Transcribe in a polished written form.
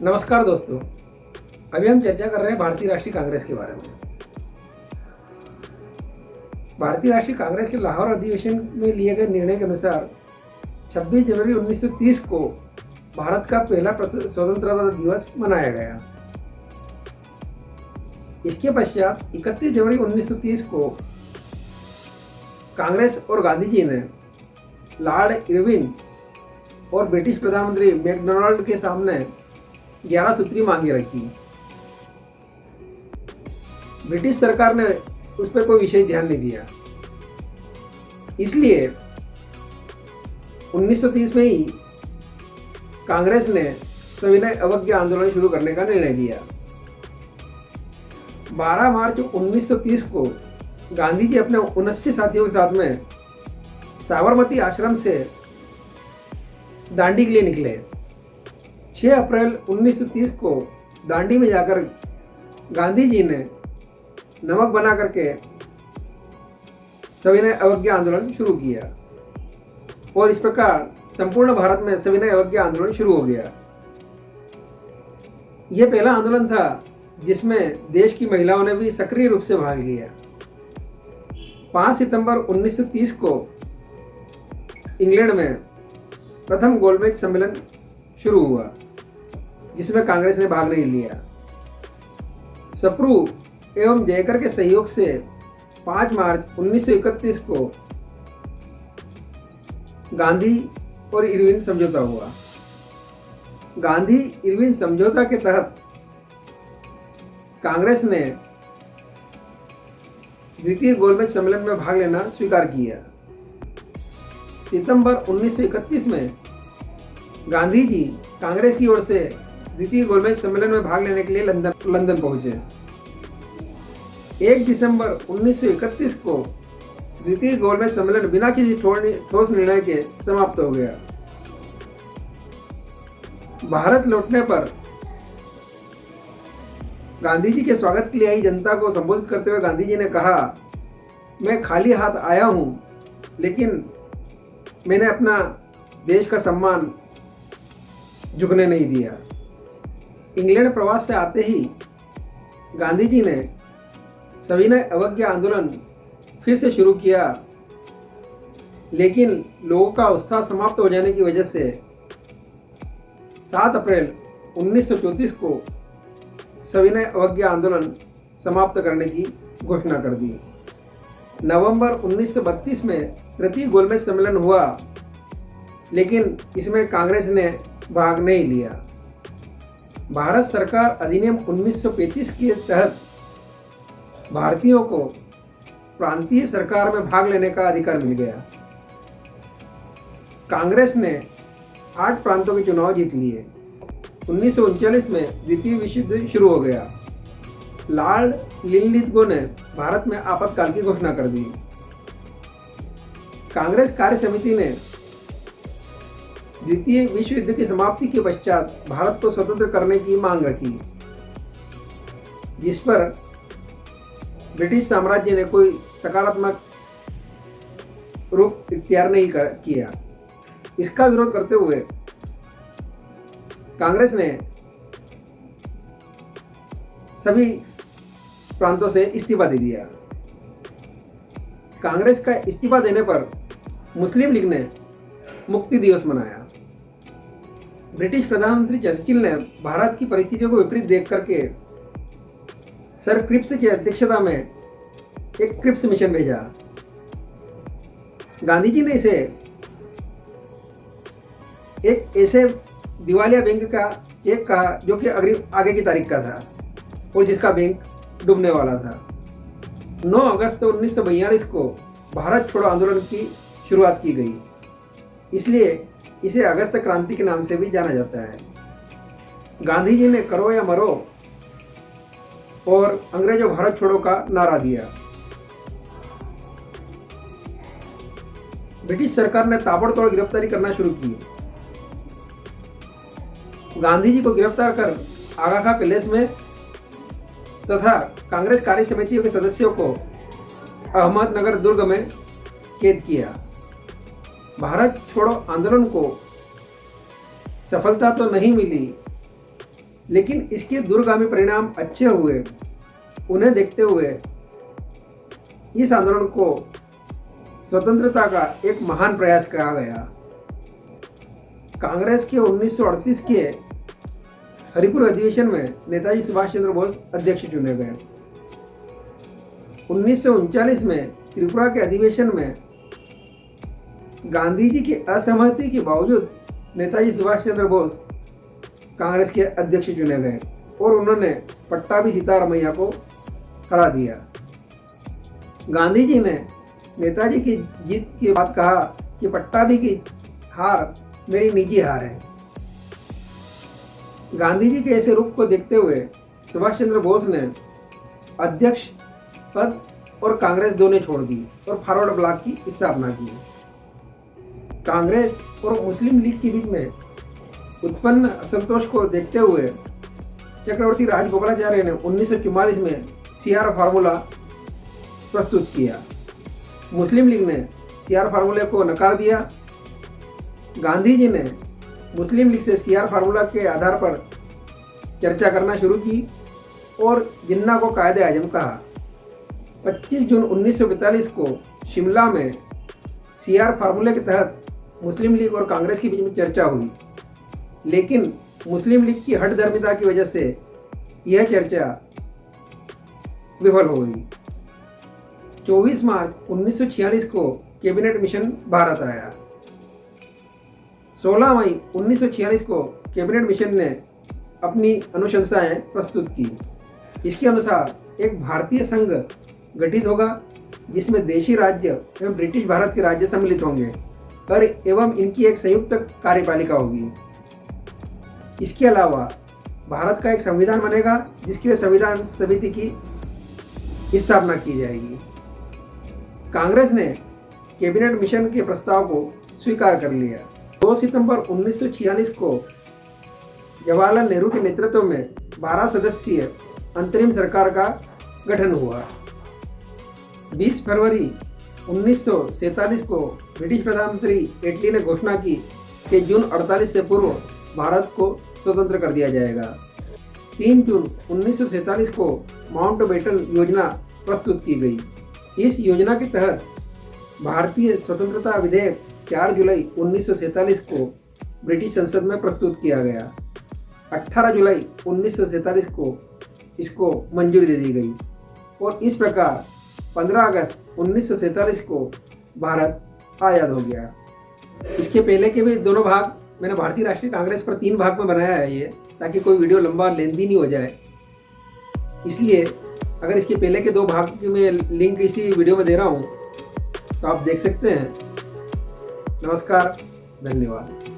नमस्कार दोस्तों। अभी हम चर्चा कर रहे हैं भारतीय राष्ट्रीय कांग्रेस के बारे में। भारतीय राष्ट्रीय कांग्रेस के लाहौर अधिवेशन में लिए गए निर्णय के अनुसार 26 जनवरी 1930 को भारत का पहला स्वतंत्रता दिवस मनाया गया। इसके पश्चात 31 जनवरी 1930 को कांग्रेस और गांधी जी ने लॉर्ड इरविन और ब्रिटिश प्रधानमंत्री मैकडोनाल्ड के सामने 11 सूत्री मांगे रखी। ब्रिटिश सरकार ने उस पर कोई विशेष ध्यान नहीं दिया, इसलिए 1930 में ही कांग्रेस ने सविनय अवज्ञा आंदोलन शुरू करने का निर्णय लिया। 12 मार्च 1930 को गांधी जी अपने 79 साथियों के साथ में साबरमती आश्रम से दांडी के लिए निकले। 6 अप्रैल 1930 को दांडी में जाकर गांधी जी ने नमक बना करके सविनय अवज्ञा आंदोलन शुरू किया और इस प्रकार संपूर्ण भारत में सविनय अवज्ञा आंदोलन शुरू हो गया। यह पहला आंदोलन था जिसमें देश की महिलाओं ने भी सक्रिय रूप से भाग लिया। 5 सितंबर 1930 को इंग्लैंड में प्रथम गोलमेज सम्मेलन शुरू हुआ, जिसमें कांग्रेस ने भाग नहीं लिया। सप्रू एवं जयकर के सहयोग से 5 मार्च 1931 को गांधी और इरविन समझौता हुआ। गांधी इरविन समझौता के तहत कांग्रेस ने द्वितीय गोलमेज सम्मेलन में भाग लेना स्वीकार किया। सितंबर 1931 में गांधी जी कांग्रेस की ओर से द्वितीय गोलमेज सम्मेलन में भाग लेने के लिए लंदन पहुंचे। 1 दिसंबर 1931 को द्वितीय गोलमेज सम्मेलन बिना किसी ठोस निर्णय के समाप्त हो गया। भारत लौटने पर गांधी जी के स्वागत के लिए आई जनता को संबोधित करते हुए गांधी जी ने कहा, मैं खाली हाथ आया हूं, लेकिन मैंने अपना देश का सम्मान झुकने नहीं दिया। इंग्लैंड प्रवास से आते ही गांधी जी ने सविनय अवज्ञा आंदोलन फिर से शुरू किया, लेकिन लोगों का उत्साह समाप्त हो जाने की वजह से 7 अप्रैल 1934 को सविनय अवज्ञा आंदोलन समाप्त करने की घोषणा कर दी। नवंबर 1932 में तृतीय गोलमेज सम्मेलन हुआ, लेकिन इसमें कांग्रेस ने भाग नहीं लिया। भारत सरकार अधिनियम 1935 के तहत भारतीयों को प्रांतीय सरकार में भाग लेने का अधिकार मिल गया। कांग्रेस ने 8 प्रांतों के चुनाव जीत लिए। 1939 में द्वितीय विश्व युद्ध शुरू हो गया। लॉर्ड लिनलिथगो ने भारत में आपातकाल की घोषणा कर दी। कांग्रेस कार्य समिति ने द्वितीय विश्व युद्ध की समाप्ति के पश्चात भारत को स्वतंत्र करने की मांग रखी, जिस पर ब्रिटिश साम्राज्य ने कोई सकारात्मक रुख इख्तियार नहीं किया। इसका विरोध करते हुए कांग्रेस ने सभी प्रांतों से इस्तीफा दे दिया। कांग्रेस का इस्तीफा देने पर मुस्लिम लीग ने मुक्ति दिवस मनाया। ब्रिटिश प्रधानमंत्री चर्चिल ने भारत की परिस्थितियों को विपरीत देख करके सर क्रिप्स की अध्यक्षता में एक क्रिप्स मिशन भेजा। गांधी जी ने इसे एक ऐसे दिवालिया बैंक का चेक कहा जो कि आगे की तारीख का था और जिसका बैंक डूबने वाला था। 9 अगस्त 1942 को भारत छोड़ो आंदोलन की शुरुआत की गई, इसलिए इसे अगस्त क्रांति के नाम से भी जाना जाता है। गांधी जी ने करो या मरो और अंग्रेजों भारत छोड़ो का नारा दिया। ब्रिटिश सरकार ने ताबड़तोड़ गिरफ्तारी करना शुरू की। गांधी जी को गिरफ्तार कर आगा खां पैलेस में तथा कांग्रेस कार्य समितियों के सदस्यों को अहमदनगर दुर्ग में कैद किया। भारत छोड़ो आंदोलन को सफलता तो नहीं मिली, लेकिन इसके दूरगामी परिणाम अच्छे हुए। उन्हें देखते हुए इस आंदोलन को स्वतंत्रता का एक महान प्रयास कहा गया। कांग्रेस के 1938 के हरिपुर अधिवेशन में नेताजी सुभाष चंद्र बोस अध्यक्ष चुने गए। 1939 में त्रिपुरा के अधिवेशन में गांधी जी की असहमति के बावजूद नेताजी सुभाष चंद्र बोस कांग्रेस के अध्यक्ष चुने गए और उन्होंने पट्टाभी सीतारामैया को हरा दिया। गांधी जी ने नेताजी की जीत के बाद कहा कि पट्टाभी की हार मेरी निजी हार है। गांधी जी के ऐसे रुख को देखते हुए सुभाष चंद्र बोस ने अध्यक्ष पद और कांग्रेस दोनों छोड़ दी और फॉरवर्ड ब्लॉक की स्थापना की। कांग्रेस और मुस्लिम लीग के बीच में उत्पन्न असंतोष को देखते हुए चक्रवर्ती राजगोपालाचार्य ने 1944 में CR फार्मूला प्रस्तुत किया। मुस्लिम लीग ने CR फार्मूले को नकार दिया। गांधी जी ने मुस्लिम लीग से CR फार्मूला के आधार पर चर्चा करना शुरू की और जिन्ना को कायदे आजम कहा। 25 जून 1942 को शिमला में CR फार्मूले के तहत मुस्लिम लीग और कांग्रेस के बीच में चर्चा हुई, लेकिन मुस्लिम लीग की हठधर्मिता की वजह से यह चर्चा विफल हो गई। 24 मार्च 1946 को कैबिनेट मिशन भारत आया। 16 मई 1946 को कैबिनेट मिशन ने अपनी अनुशंसाएं प्रस्तुत की। इसके अनुसार एक भारतीय संघ गठित होगा जिसमें देशी राज्य एवं ब्रिटिश भारत के राज्य सम्मिलित होंगे और एवं इनकी एक संयुक्त कार्यपालिका होगी। इसके अलावा भारत का एक संविधान बनेगा जिसके लिए संविधान समिति की स्थापना की जाएगी। कांग्रेस ने कैबिनेट मिशन के प्रस्ताव को स्वीकार कर लिया। 2 सितंबर 1946 को जवाहरलाल नेहरू के नेतृत्व में 12 सदस्यीय अंतरिम सरकार का गठन हुआ। 20 फरवरी 1947 को ब्रिटिश प्रधानमंत्री एटली ने घोषणा की कि जून 48 से पूर्व भारत को स्वतंत्र कर दिया जाएगा। 3 जून 1947 को माउंटबेटन योजना प्रस्तुत की गई। इस योजना के तहत भारतीय स्वतंत्रता विधेयक 4 जुलाई 1947 को ब्रिटिश संसद में प्रस्तुत किया गया। 18 जुलाई 1947 को इसको मंजूरी दे दी गई और इस प्रकार 15 अगस्त 1947 को भारत आज़ाद हो गया। इसके पहले के भी दोनों भाग मैंने भारतीय राष्ट्रीय कांग्रेस पर 3 भाग में बनाया है ये, ताकि कोई वीडियो लंबा लेंदी नहीं हो जाए। इसलिए अगर इसके पहले के 2 भाग की मैं लिंक इसी वीडियो में दे रहा हूँ तो आप देख सकते हैं। नमस्कार, धन्यवाद।